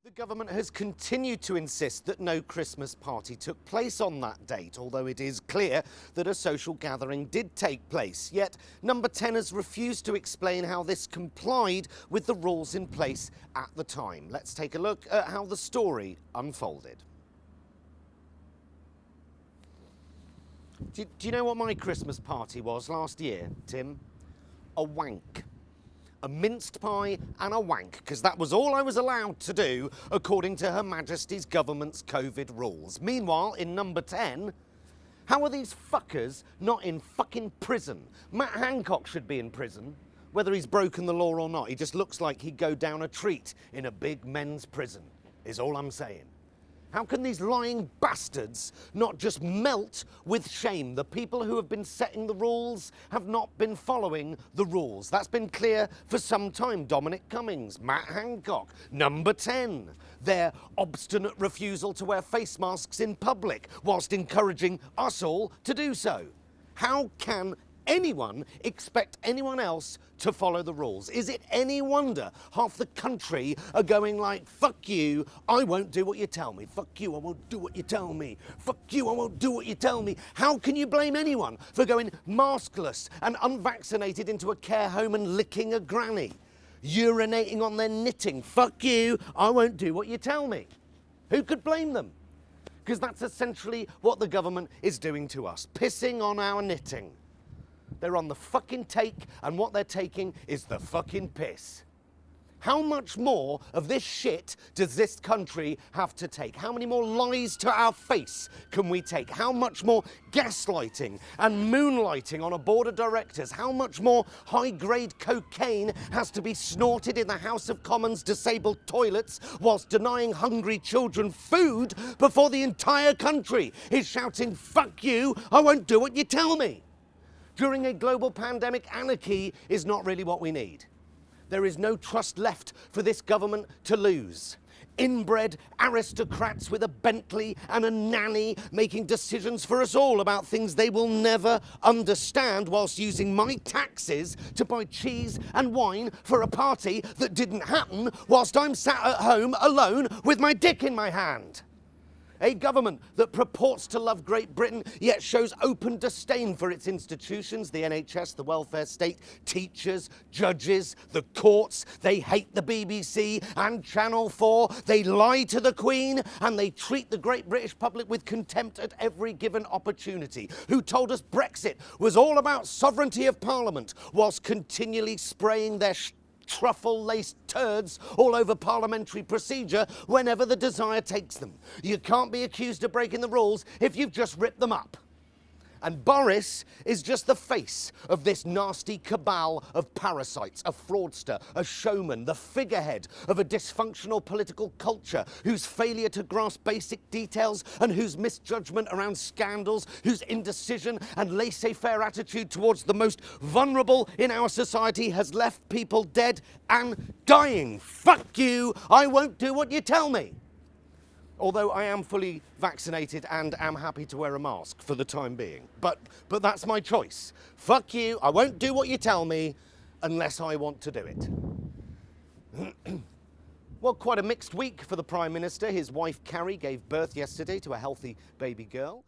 The government has continued to insist that no Christmas party took place on that date, although it is clear that a social gathering did take place. Yet, Number 10 has refused to explain how this complied with the rules in place at the time. Let's take a look at how the story unfolded. Do you know what my Christmas party was last year, Tim? A wank. A minced pie and a wank, because that was all I was allowed to do according to Her Majesty's government's COVID rules. Meanwhile, in Number 10, how are these fuckers not in fucking prison? Matt Hancock should be in prison, whether he's broken the law or not. He just looks like he'd go down a treat in a big men's prison, is all I'm saying. How can these lying bastards not just melt with shame? The people who have been setting the rules have not been following the rules. That's been clear for some time. Dominic Cummings, Matt Hancock, Number 10. Their obstinate refusal to wear face masks in public whilst encouraging us all to do so. How can anyone expect anyone else to follow the rules? Is it any wonder half the country are going like, fuck you, I won't do what you tell me. Fuck you, I won't do what you tell me. Fuck you, I won't do what you tell me. How can you blame anyone for going maskless and unvaccinated into a care home and licking a granny? Urinating on their knitting. Fuck you, I won't do what you tell me. Who could blame them? Because that's essentially what the government is doing to us, pissing on our knitting. They're on the fucking take, and what they're taking is the fucking piss. How much more of this shit does this country have to take? How many more lies to our face can we take? How much more gaslighting and moonlighting on a board of directors? How much more high-grade cocaine has to be snorted in the House of Commons disabled toilets whilst denying hungry children food before the entire country is shouting, fuck you, I won't do what you tell me? During a global pandemic, anarchy is not really what we need. There is no trust left for this government to lose. Inbred aristocrats with a Bentley and a nanny making decisions for us all about things they will never understand whilst using my taxes to buy cheese and wine for a party that didn't happen whilst I'm sat at home alone with my dick in my hand. A government that purports to love Great Britain, yet shows open disdain for its institutions, the NHS, the welfare state, teachers, judges, the courts. They hate the BBC and Channel 4. They lie to the Queen, and they treat the great British public with contempt at every given opportunity. Who told us Brexit was all about sovereignty of Parliament, whilst continually spraying their truffle-laced turds all over parliamentary procedure whenever the desire takes them. You can't be accused of breaking the rules if you've just ripped them up. And Boris is just the face of this nasty cabal of parasites, a fraudster, a showman, the figurehead of a dysfunctional political culture whose failure to grasp basic details and whose misjudgment around scandals, whose indecision and laissez-faire attitude towards the most vulnerable in our society has left people dead and dying. Fuck you, I won't do what you tell me. Although I am fully vaccinated and am happy to wear a mask for the time being. But that's my choice. Fuck you, I won't do what you tell me unless I want to do it. Well, quite a mixed week for the Prime Minister. His wife, Carrie, gave birth yesterday to a healthy baby girl.